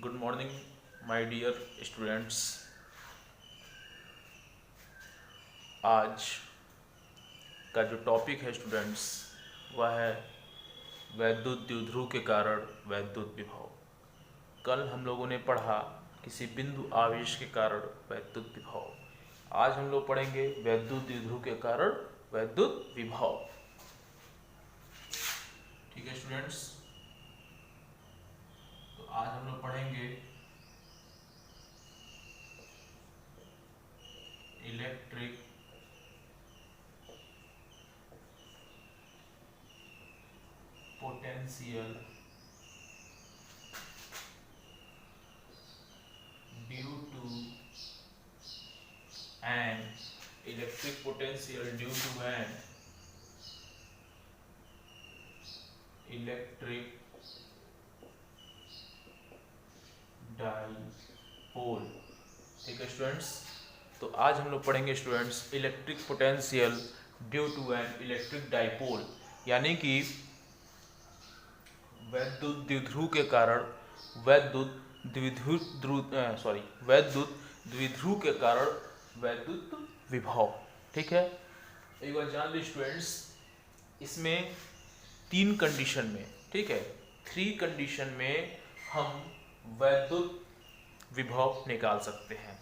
Good morning my dear students. आज का जो टॉपिक है स्टूडेंट्स वह है वैद्युत द्विध्रुव के कारण वैद्युत विभव। कल हम लोगों ने पढ़ा किसी बिंदु आवेश के कारण वैद्युत विभव। आज हम लोग पढ़ेंगे वैद्युत द्विध्रुव के कारण वैद्युत विभव। ठीक है स्टूडेंट्स, तो आज हम लोग पढ़ेंगे electric potential due to an electric potential due to an electric dipole. ठीक है स्टूडेंट्स, तो आज हम लोग पढ़ेंगे students electric potential due to an electric dipole, यानी कि वैद्युत द्विध्रुव के कारण वैद्युत वैद्युत द्विध्रुव के कारण वैद्युत विभव। ठीक है, एक बार जान ली स्टूडेंट्स, इसमें 3 कंडीशन में, ठीक है, 3 कंडीशन में हम वैद्युत विभव निकाल सकते हैं।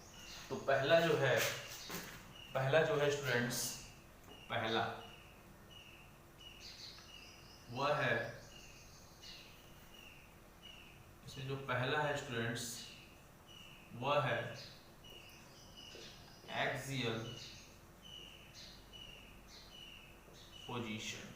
तो पहला जो है स्टूडेंट्स, पहला वह है, इसमें जो पहला है स्टूडेंट्स वह है एक्सियल पोजीशन।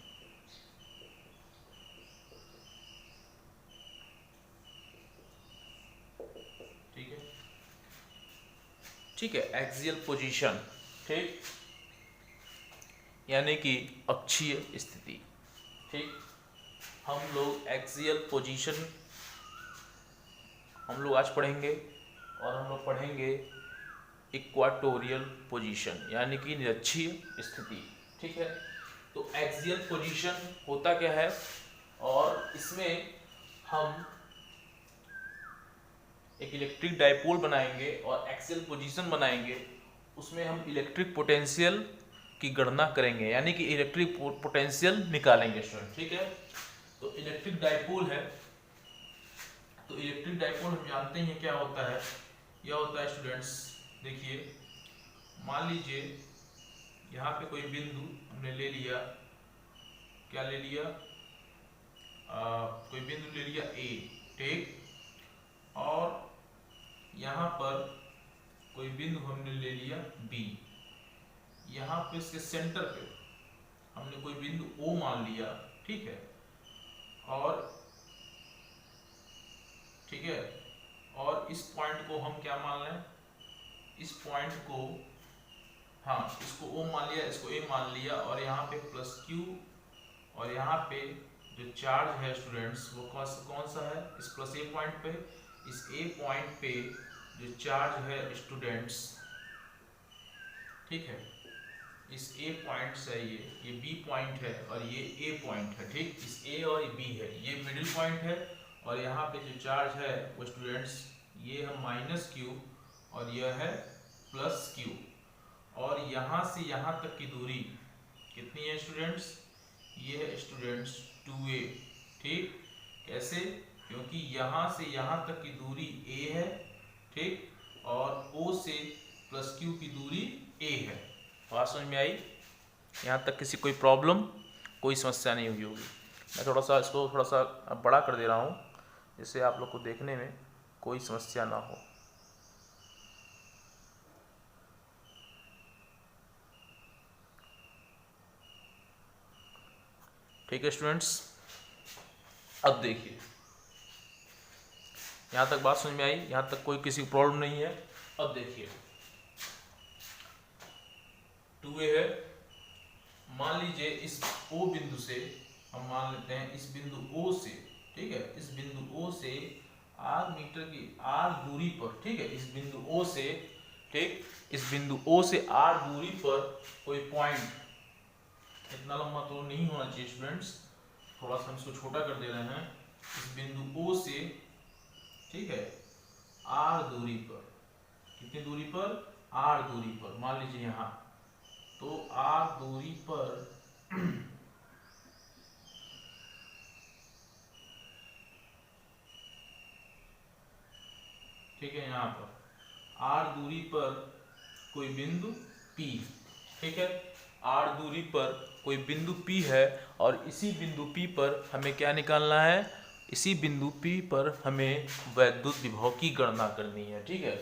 ठीक है, एक्सियल पोजीशन, ठीक, यानी कि अक्षीय स्थिति। ठीक, हम लोग एक्सियल पोजीशन हम लोग आज पढ़ेंगे, और हम लोग पढ़ेंगे इक्वाटोरियल पोजीशन, यानी कि निरक्षीय स्थिति। ठीक है, तो एक्सियल पोजीशन होता क्या है, और इसमें हम एक इलेक्ट्रिक डाइपोल बनाएंगे और एक्सियल पोजीशन बनाएंगे। उसमें हम इलेक्ट्रिक पोटेंशियल की गणना करेंगे, यानी कि इलेक्ट्रिक पोटेंशियल निकालेंगे स्टूडेंट। ठीक है, तो इलेक्ट्रिक डाइपोल है, तो इलेक्ट्रिक डाइपोल हम जानते हैं क्या होता है। यह होता है स्टूडेंट्स, देखिए, मान लीजिए यहाँ पे कोई बिंदु हमने ले लिया, क्या ले लिया, कोई बिंदु ले लिया ए, ठीक, और यहाँ पर कोई बिंदु हमने ले लिया बी। यहाँ पे इसके सेंटर पे हमने कोई बिंदु ओ मान लिया, ठीक है, और ठीक है, और इस पॉइंट को हम क्या मान लें, इस पॉइंट को, हाँ, इसको ओ मान लिया, इसको ए मान लिया, और यहाँ पे प्लस क्यू, और यहाँ पे जो चार्ज है स्टूडेंट्स वो कौन सा है, इस प्लस ए पॉइंट पे, इस ए पॉइंट पे जो चार्ज है स्टूडेंट्स, ठीक है, इस ए पॉइंट से ये बी पॉइंट है और ये ए पॉइंट है, ठीक, इस ए और बी है, ये मिडिल पॉइंट है, और यहाँ पे जो चार्ज है वो स्टूडेंट्स ये है माइनस क्यू और यह है प्लस क्यू, और यहाँ से यहाँ तक की दूरी कितनी है स्टूडेंट्स, ये है स्टूडेंट्स 2a। ठीक, कैसे, क्योंकि यहाँ से यहाँ तक की दूरी a है, ठीक, और O से प्लस Q की दूरी a है। बात समझ में आई? यहाँ तक किसी कोई प्रॉब्लम, कोई समस्या नहीं हुई होगी। मैं थोड़ा सा इसको थोड़ा सा बड़ा कर दे रहा हूँ, जिससे आप लोग को देखने में कोई समस्या ना हो। ठीक है स्टूडेंट्स, अब देखिए, यहाँ तक बात समझ में आई, यहाँ तक कोई किसी को प्रॉब्लम नहीं है। अब देखिए, 2a है, मान लीजिए इस O बिंदु से हम मान लेते हैं, इस बिंदु O से, ठीक है, इस बिंदु O से r मीटर की r दूरी पर, ठीक है, इस बिंदु O से, ठीक, इस बिंदु O से r दूरी पर कोई पॉइंट, इतना लंबा तो नहीं होना चाहिए स्टूडेंट्स, थोड़ा सा हम इसको छोटा कर दे रहे हैं, इस बिंदु O से, ठीक है, आर दूरी पर, कितनी दूरी पर, आर दूरी पर, मान लीजिए यहाँ, तो आर दूरी पर ठीक है, यहाँ पर आर दूरी पर कोई बिंदु P, ठीक है, आर दूरी पर कोई बिंदु P है और इसी बिंदु P पर हमें क्या निकालना है, इसी बिंदु P पर हमें वैद्युत विभव की गणना करनी है। ठीक है,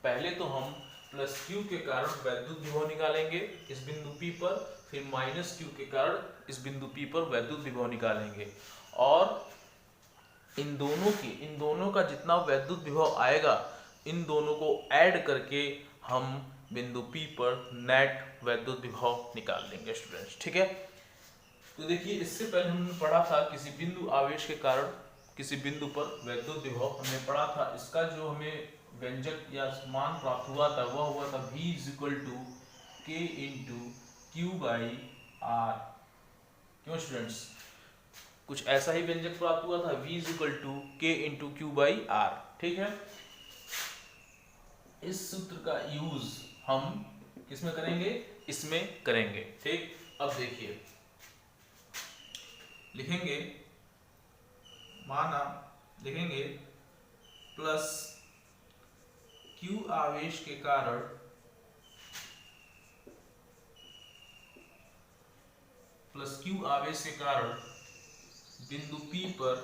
पहले तो हम प्लस Q के कारण वैद्युत विभव निकालेंगे इस बिंदु P पर, फिर माइनस Q के कारण इस बिंदु P पर वैद्युत विभव निकालेंगे, और इन दोनों का जितना वैद्युत विभव आएगा, इन दोनों को ऐड करके हम बिंदु P पर नेट वैद्युत विभव निकाल लेंगे स्टूडेंट्स। ठीक है, तो देखिए इससे पहले हमने पढ़ा था किसी बिंदु आवेश के कारण किसी बिंदु पर वैद्युत विभव हमने पढ़ा था, इसका जो हमें व्यंजक या मान प्राप्त हुआ था वह हुआ था V = K × Q/R। क्यों स्टूडेंट्स, कुछ ऐसा ही व्यंजक प्राप्त हुआ था, V = K × Q/R। ठीक है, इस सूत्र का यूज हम किसमें करेंगे, इसमें करेंगे। ठीक, अब देखिए लिखेंगे, माना लिखेंगे प्लस Q आवेश के कारण बिंदु P पर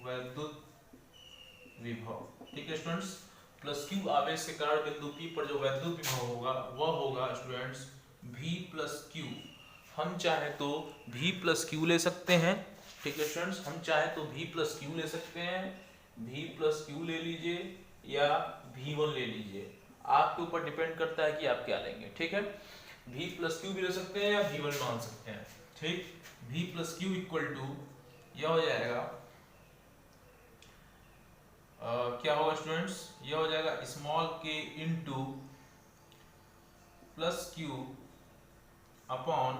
वैद्युत विभव। ठीक है स्टूडेंट्स, प्लस Q आवेश के कारण बिंदु P पर जो वैद्युत विभव होगा वह होगा स्टूडेंट्स V + Q। हम चाहे तो V + Q ले सकते हैं। ठीक है स्टूडेंट्स, हम चाहे तो V + Q ले सकते हैं, V + Q ले लीजिए या V1 ले लीजिए, आपके ऊपर डिपेंड करता है कि आप क्या लेंगे। ठीक है, V + Q भी ले सकते हैं या V1 मान सकते हैं। ठीक, V + Q = यह हो जाएगा क्या होगा स्टूडेंट्स, यह हो जाएगा small k × plus Q upon,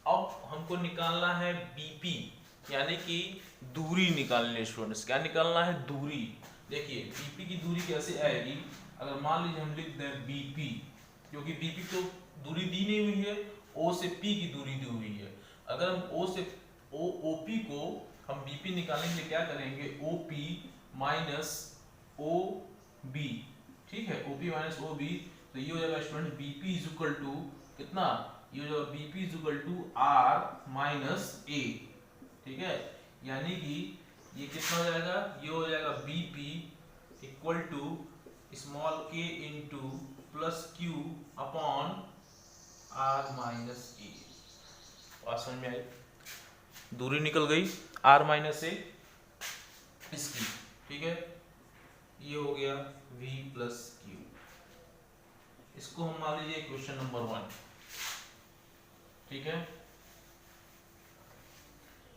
अब हमको निकालना है BP, यानी कि दूरी निकालनी स्टूडेंट्स। क्या निकालना है, दूरी। देखिए BP की दूरी कैसे आएगी, अगर मान लीजिए हम लिख दें BP, क्योंकि BP तो दूरी दी नहीं हुई है, O से P की दूरी दी हुई है। अगर हम O से OP को हम BP निकालेंगे, क्या करेंगे, OP - OB। ठीक है, OP - OB, तो ये हो जाएगा स्टूडेंट BP = कितना, ये हो जाएगा BP = R - A। ठीक है, यानी कि ये कितना हो जाएगा, ये हो जाएगा BP = small k × plus Q upon R - A। बात समझ में आई, दूरी निकल गई R - A इसकी। ठीक है, ये हो गया V + Q। इसको हम मान लीजिए क्वेश्चन नंबर 1। ठीक है,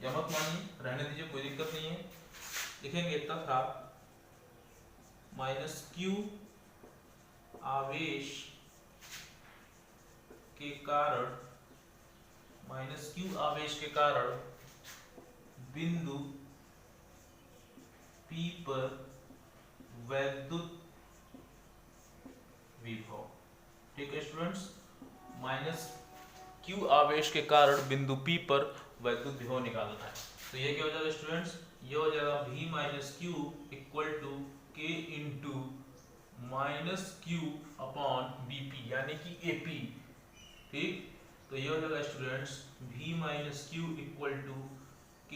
या मत मानिए, रहने दीजिए, कोई दिक्कत नहीं है। लिखेंगे तथा -Q आवेश के कारण बिंदु P पर वैद्युत विभव। ठीक है स्टूडेंट्स, -Q आवेश के कारण बिंदु P पर वैद्युत विभव निकालना है। तो ये क्या हो जाएगा स्टूडेंट्स, ये हो जाएगा V - Q = K × -Q upon BP, यानी कि AP। ठीक, तो ये हो जाएगा students V - Q = K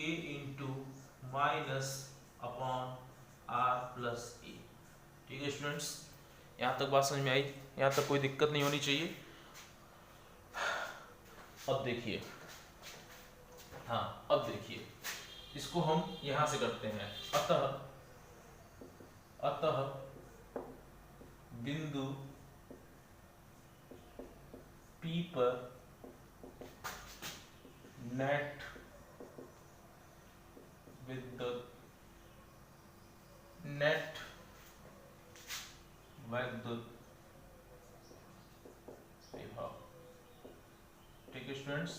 × upon R + A। ठीक है स्टूडेंट्स, यहाँ तक बात समझ में आई, यहाँ तक कोई दिक्कत नहीं होनी चाहिए। अब देखिए, हाँ अब देखिए, इसको हम यहां से करते हैं। अतः बिंदु P पर नेट वैद्युत विभव। ठीक है स्टूडेंट्स,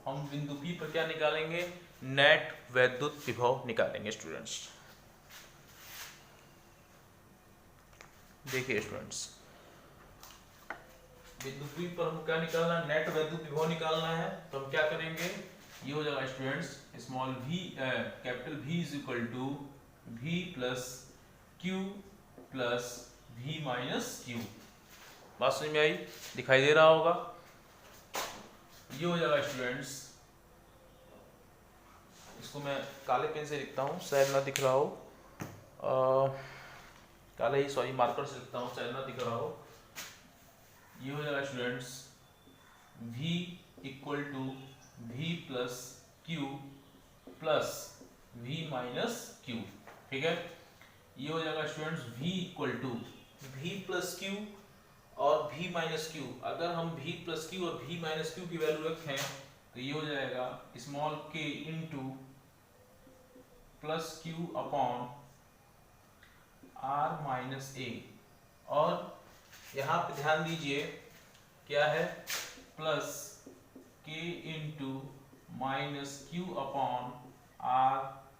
हम बिंदु P पर क्या निकालेंगे, नेट वैद्युत विभव निकालेंगे स्टूडेंट्स। देखिए स्टूडेंट्स, बिंदु P पर हमको क्या निकालना है, नेट वैद्युत विभव निकालना है। तो हम क्या करेंगे, ये हो जाएगा students small v capital V is equal to V plus Q plus V minus Q। बात समझ में आई, दिखाई दे रहा होगा। ये हो जाएगा स्टूडेंट्स, इसको मैं काले पेन से लिखता हूँ, शायद ना दिख रहा हो, काले ही सॉरी मार्कर से लिखता हूँ, शायद ना दिख रहा हो। ये हो जाएगा students v equal to v plus q plus v minus q. ठीक है, ये हो जाएगा students v equal to v plus q और v माइनस क्यू। अगर हम v प्लस क्यू और v माइनस क्यू की वैल्यू रखें तो ये हो जाएगा small k into plus q upon r minus a। और यहाँ पे ध्यान दीजिए क्या है, plus k into minus q upon r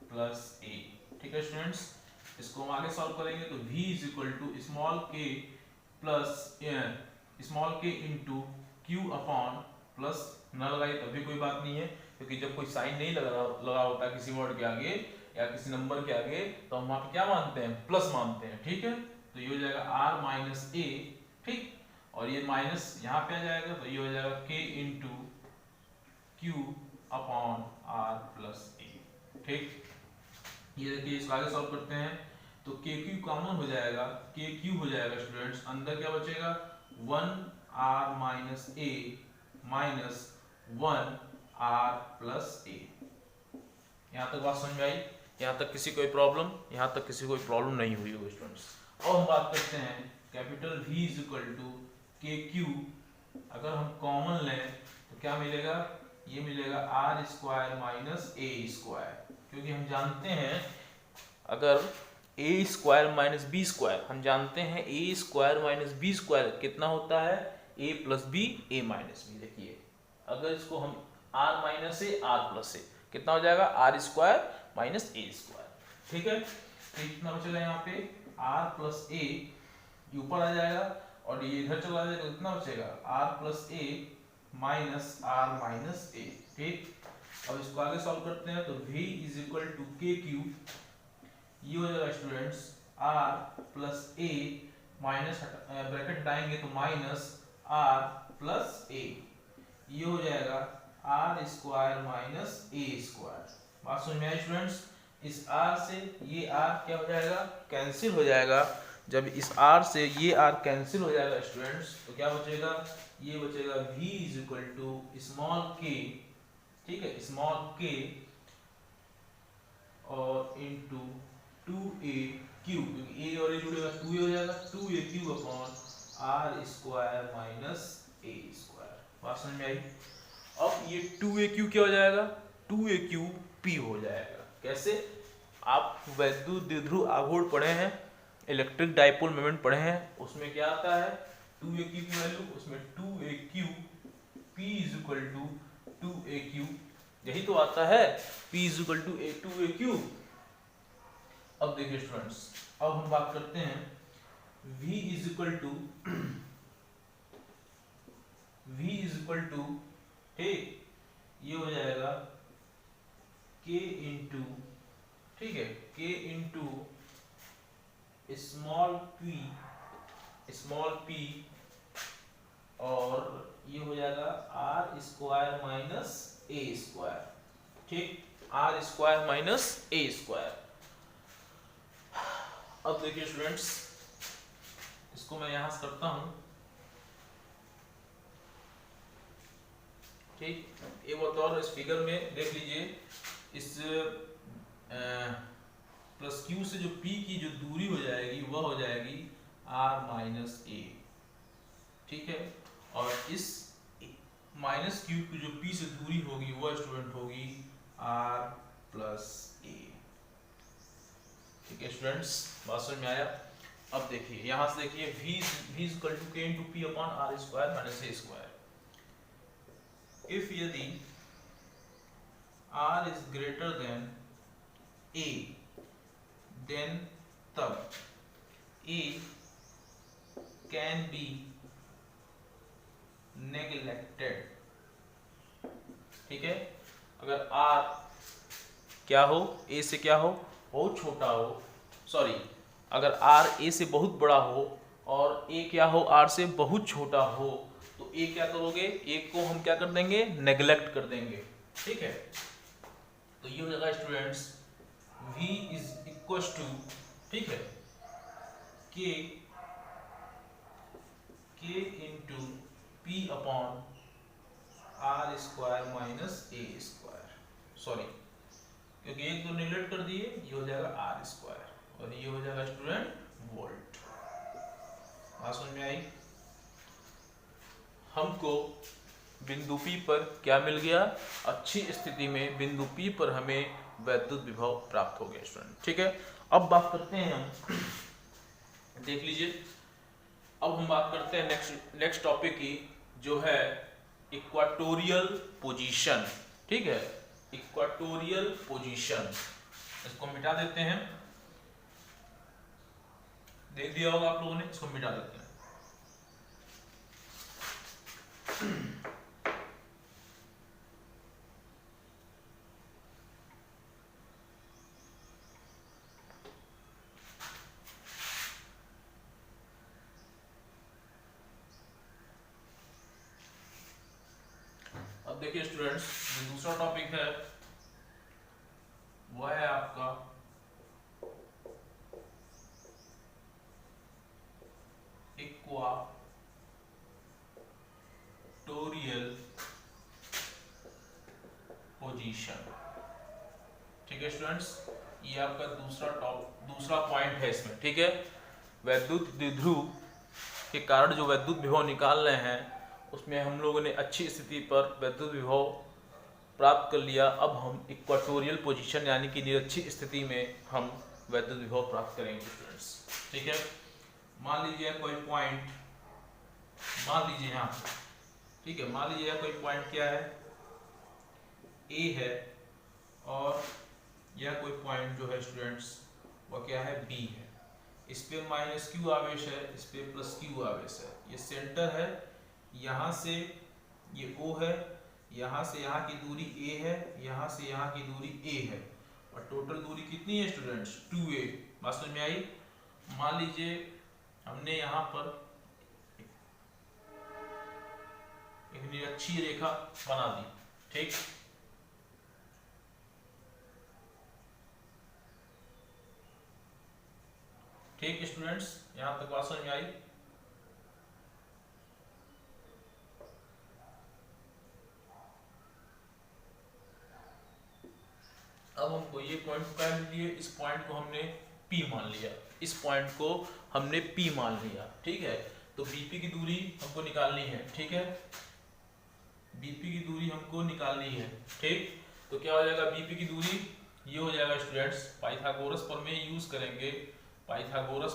plus a। ठीक है स्टूडेंट्स, इसको हम आगे सॉल्व करेंगे तो v is equal to small k plus small k into q upon plus न लगाए तब भी कोई बात नहीं है, क्योंकि जब कोई साइन नहीं लगा होता किसी वर्ड के आगे या किसी नंबर के आगे तो हम वहाँ पे क्या मानते हैं, प्लस मानते हैं। ठीक है, तो ये हो जाएगा r माइनस a। ठीक, और ये माइनस यहाँ पे आ जाएगा तो ये हो जाएगा k into q upon r plus a। ठीक, ये देखिए इसको आगे सॉल्व करते हैं तो k क्यू कॉमन हो जाएगा, k क्यू हो जाएगा स्टूडेंट्स, अंदर क्या बचेगा 1r minus a minus 1r plus a। यहाँ तक बात समझ में आई, यहाँ तक किसी कोई प्रॉब्लम, यहाँ तक किसी कोई प्रॉब्लम नहीं हुई होगी स्टूडेंट्स। अब हम बात करते हैं capital V is equal to K Q. अगर हम कॉमन लें तो क्या मिलेगा, ये मिलेगा आर स्क्वायर माइनस ए स्क्वायर, क्योंकि हम जानते हैं अगर A square minus B square, हम जानते हैं A square minus B square कितना होता है, A plus B A minus B. देखिए अगर इसको हम R minus A R plus A कितना हो जाएगा, आर स्क्वायर माइनस ए स्क्वायर। ठीक है, तो कितना बचेगा यहाँ पे आर प्लस ए ऊपर आ जाएगा और ये इधर चला जाएगा, कितना बचेगा r plus A minus R minus A. ठीक, अब इसको आगे सॉल्व करते हैं तो v is equal to K Q, ये हो जाएगा students r plus A minus bracket हटाएंगे तो माइनस r प्लस ए, ये हो जाएगा r स्क्वायर माइनस ए स्क्वायर। बात समझ में आई स्टूडेंट्स, इस r से ये r क्या हो जाएगा, कैंसिल हो जाएगा। जब इस r से ये r कैंसिल हो जाएगा स्टूडेंट्स तो क्या बचेगा, ये बचेगा v is equal to small k। ठीक है, स्मॉल k और इनटू 2a क्यूब, क्योंकि a और a जुड़ेगा 2a हो जाएगा, 2a cube upon r square minus a square. बात समझ में आई। अब ये 2a क्यूब क्या हो जाएगा, 2a क्यूब p हो जाएगा। कैसे, आप वैद्युत द्विध्रुव आघूर्ण पढ़े हैं, इलेक्ट्रिक डाइपोल मोमेंट पढ़े हैं, उसमें क्या आता है 2a क्यूब की वैल्यू, उसमें 2a cube p is equal to 2a cube, यही तो आता है p is equal to 2a cube. अब देखिए स्टूडेंट्स, अब हम बात करते हैं v इज इक्वल टू ठीक, ये हो जाएगा k इंटू, ठीक है, k इंटू स्मॉल p और ये हो जाएगा r square minus a square. ठीक, r square minus a square. अब देखिए स्टूडेंट्स, इसको मैं यहां से करता हूं। ठीक, एक बात और इस फिगर में देख लीजिए, इस प्लस क्यू से जो p की जो दूरी हो जाएगी वह हो जाएगी r माइनस ए। ठीक है, और इस माइनस क्यू की जो p से दूरी होगी वह स्टूडेंट होगी r प्लस ए। ठीक है स्टूडेंट्स, बात समझ में आया। अब देखिए यहां से देखिए v equal to k into p upon r square minus A square. If यदि r is greater than a, then तब a कैन बी नेग्लेक्टेड। ठीक है, अगर r क्या हो, a से क्या हो, बहुत छोटा हो, सॉरी, अगर r a से बहुत बड़ा हो और a क्या हो, r से बहुत छोटा हो, तो a क्या करोगे, a को हम क्या कर देंगे, नेग्लेक्ट कर देंगे। ठीक है, तो ये हो जाएगा students v is equal to, ठीक है, k into p upon r square minus ए स्क्वायर, सॉरी क्योंकि एक तो नेग्लेक्ट कर दिए, ये हो जाएगा आर स्क्वायर और ये हो जाएगा स्टूडेंट वोल्ट। बात समझ में आई? हमको बिंदु P पर क्या मिल गया, अच्छी स्थिति में बिंदु P पर हमें वैद्युत विभव प्राप्त हो गया स्टूडेंट। ठीक है, अब बात करते हैं हम, देख लीजिए, अब हम बात करते हैं नेक्स्ट टॉपिक की, जो है इक्वाटोरियल पोजीशन। ठीक है, इक्वाटोरियल पोजीशन, इसको मिटा देते हैं, देख दिया होगा आप लोगों ने, इसको मिटा देते हैं। अब देखिए स्टूडेंट्स, जो दूसरा टॉपिक है वो है आपका इक्वाटोरियल पोजीशन। ठीक है स्टूडेंट्स, ये आपका दूसरा पॉइंट है इसमें। ठीक है, वैद्युत द्विध्रुव के कारण जो वैद्युत विभव निकाल रहे हैं, उसमें हम लोगों ने अच्छी स्थिति पर वैद्युत विभव प्राप्त कर लिया। अब हम इक्वाटोरियल पोजीशन यानी कि निरक्षी स्थिति में हम वैद्युत विभव प्राप्त करेंगे स्टूडेंट्स। ठीक है, मान लीजिए कोई पॉइंट, मान लीजिए यहाँ, ठीक है, मान लीजिए कोई पॉइंट क्या है, ए है, और यह कोई पॉइंट जो है स्टूडेंट्स वो क्या है, बी है। इस पे माइनस क्यू आवेश है, इस पे प्लस क्यू आवेश है, ये सेंटर है, यहाँ से ये O है, यहाँ से यहाँ की दूरी A है, यहाँ से यहाँ की दूरी A है, और टोटल दूरी कितनी है स्टूडेंट्स, 2A। बात समझ में आई? मान लीजिए हमने यहाँ पर एक निरक्षीय रेखा बना दी। ठीक, ठीक स्टूडेंट्स, यहाँ तक बात समझ में आई? अब हमको ये पॉइंट क्या लिए, इस पॉइंट को हमने P मान लिया, इस पॉइंट को हमने P मान लिया। ठीक है, तो BP की दूरी हमको निकालनी है। ठीक है, BP की दूरी हमको निकालनी है। ठीक, तो क्या हो जाएगा BP की दूरी, ये हो जाएगा स्टूडेंट्स, पाइथागोरस प्रमेय यूज करेंगे, पाइथागोरस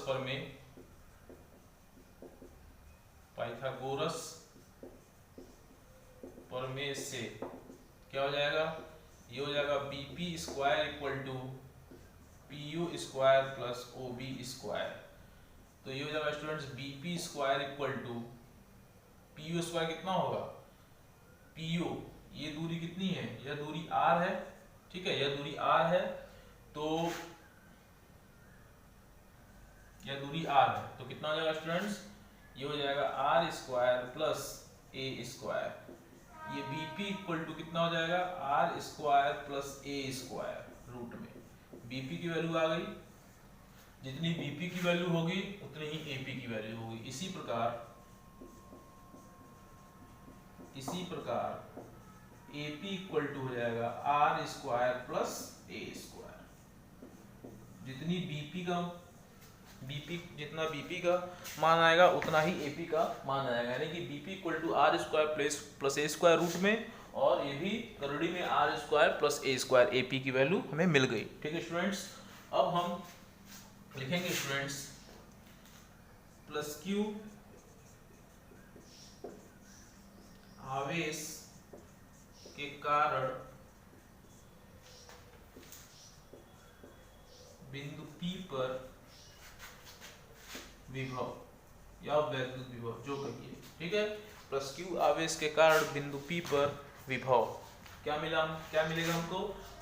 प्रमेय से क्या हो जाएगा, ये हो जाएगा BP square equal to PU square plus OB square. तो ये हो जाएगा students BP square equal to PU square कितना होगा, PU, ये दूरी कितनी है, यह दूरी R है। ठीक है, यह दूरी R है, तो यह दूरी R है, तो कितना हो जाएगा स्टूडेंट्स, ये हो जाएगा R square plus A square. ये BP इक्वल टू कितना हो जाएगा, R square plus A square root में। BP की वैल्यू आ गई, जितनी BP की वैल्यू होगी उतनी ही AP की वैल्यू होगी। इसी प्रकार AP इक्वल टू हो जाएगा R square plus A square. जितना BP का मान आएगा उतना ही AP का मान आएगा, यानी कि BP equal to R square plus A square root में, और ये भी करड़ी में R square plus A square, AP की वैल्यू हमें मिल गई। ठीक है स्टूडेंट्स, अब हम लिखेंगे स्टूडेंट्स प्लस Q आवेश के कारण बिंदु P पर विभव या वैद्युत विभव जो कहिए, ठीक है, प्लस Q आवेश के कारण बिंदु P पर विभव क्या मिलेगा हमको?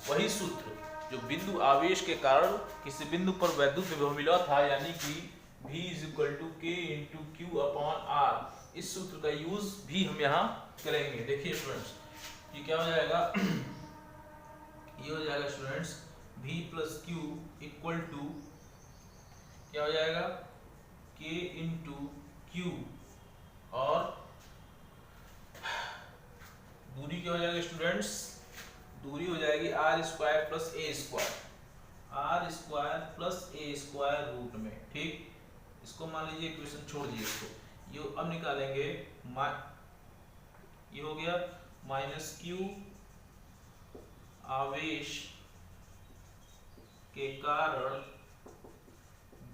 वही सूत्र जो बिंदु आवेश के कारण किसी बिंदु पर वैद्युत विभव मिला था, यानी कि V = K × Q/R। इस सूत्र का यूज भी हम यहाँ करेंगे। देखिए स्टूडेंट्स, ये क्या हो जाएगा? ये हो जाएगा स्टूडेंट्स V + Q = क्या हो जाएगा? K × Q, और दूरी क्या हो जाएगी स्टूडेंट्स? दूरी हो जाएगी R² + A², R² + A² root में, ठीक। इसको मान लीजिए इक्वेशन छोड़ दीजिए इसको, ये अब निकालेंगे, ये हो गया -Q आवेश के कारण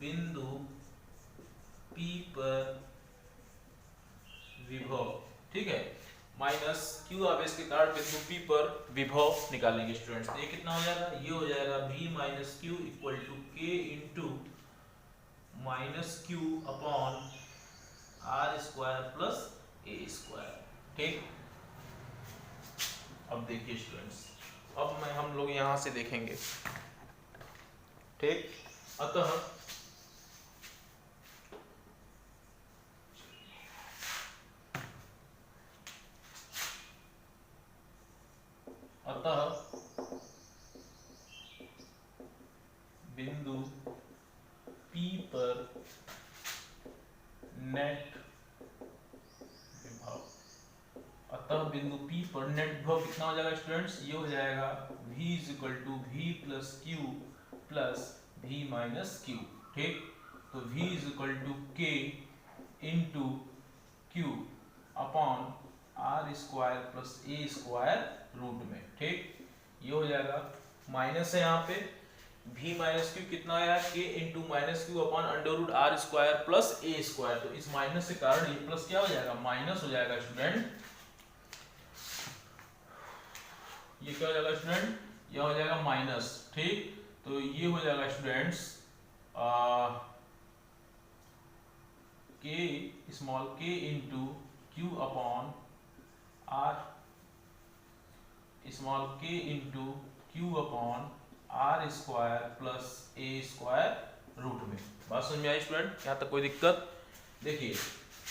बिंदु P पर विभव, ठीक है, -Q आवेश के कारण बिंदु P पर विभव निकालेंगे स्टूडेंट्स। तो ये कितना हो जाएगा? ये हो जाएगा V - Q = K × -Q/R² + A², ठीक। अब देखिए स्टूडेंट्स, अब हम लोग यहां से देखेंगे, ठीक। अतः बिंदु P पर नेट विभव, बिंदु P पर नेट विभव कितना हो जाएगा स्टूडेंट्स? ये हो जाएगा V = V + Q + V - Q, ठीक। तो V = K × Q/R² + A² root में, ठीक। ये हो जाएगा, माइनस है यहाँ पे, V - Q कितना आया? K × -Q/√R² + A²। तो इस माइनस के कारण ये प्लस क्या हो जाएगा? माइनस हो जाएगा स्टूडेंट। ये क्या हो जाएगा स्टूडेंट? ये हो जाएगा माइनस, ठीक। तो ये हो जाएगा students K × Q/R + A² root में। बात समझ में आई स्टूडेंट? यहाँ तक कोई दिक्कत? देखिए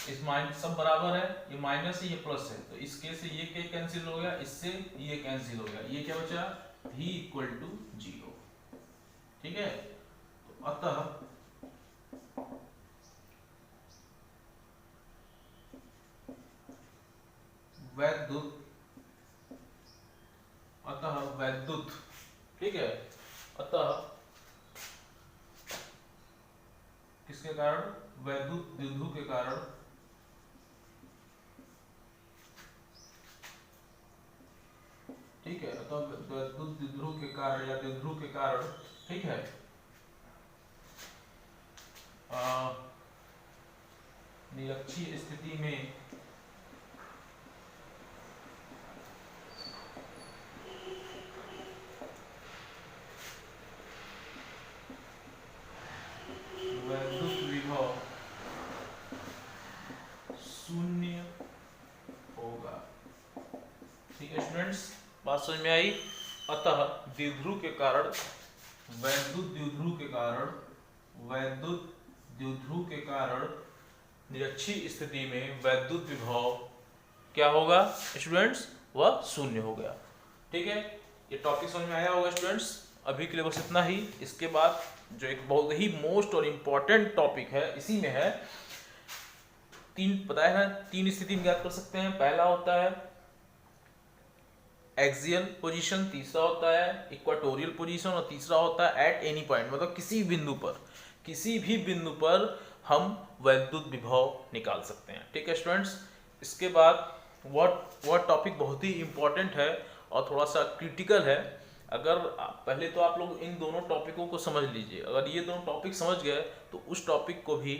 इस माइनस सब बराबर है, ये माइनस है ये प्लस है, तो इसके से ये क्या कैंसिल हो गया, इससे ये कैंसिल हो गया, ये क्या बचा? V = 0, ठीक है। तो अतः वैद्युत, ठीक है, अतः किसके कारण? वैद्युत द्विध्रुव के कारण ठीक है, अतः वैद्युत द्विध्रुव के कारण या द्विध्रुव के कारण, ठीक है, निरक्षीय स्थिति में वैद्युत विभव शून्य होगा, ठीक है स्टूडेंट्स। बात समझ में आई? अतः द्विध्रुव के कारण वैद्युत द्विध्रुव के कारण निरक्षीय स्थिति में वैद्युत विभव क्या होगा स्टूडेंट्स? वह शून्य हो गया, ठीक है। ये टॉपिक समझ में आया होगा स्टूडेंट्स। अभी के लिए बस इतना ही। इसके बाद जो एक बहुत ही मोस्ट और इम्पोर्टेंट टॉपिक है, इसी में है तीन स्थिति में ज्ञात कर सकते हैं। पहला होता है एक्सियल पोजीशन, तीसरा होता है इक्वाटोरियल पोजीशन, और तीसरा होता है एट एनी पॉइंट, मतलब किसी भी बिंदु पर हम वैद्युत विभव निकाल सकते हैं, ठीक है स्टूडेंट्स। इसके बाद वह टॉपिक बहुत ही इंपॉर्टेंट है और थोड़ा सा क्रिटिकल है। अगर पहले तो आप लोग इन दोनों टॉपिकों को समझ लीजिए, अगर ये दोनों टॉपिक समझ गए तो उस टॉपिक को भी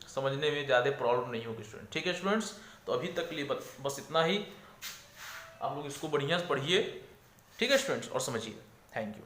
समझने में ज़्यादा प्रॉब्लम नहीं होगी स्टूडेंट, ठीक है स्टूडेंट्स। तो अभी तक के लिए बस इतना ही। आप लोग इसको बढ़िया से पढ़िए, ठीक है स्टूडेंट्स, और समझिए। Thank you.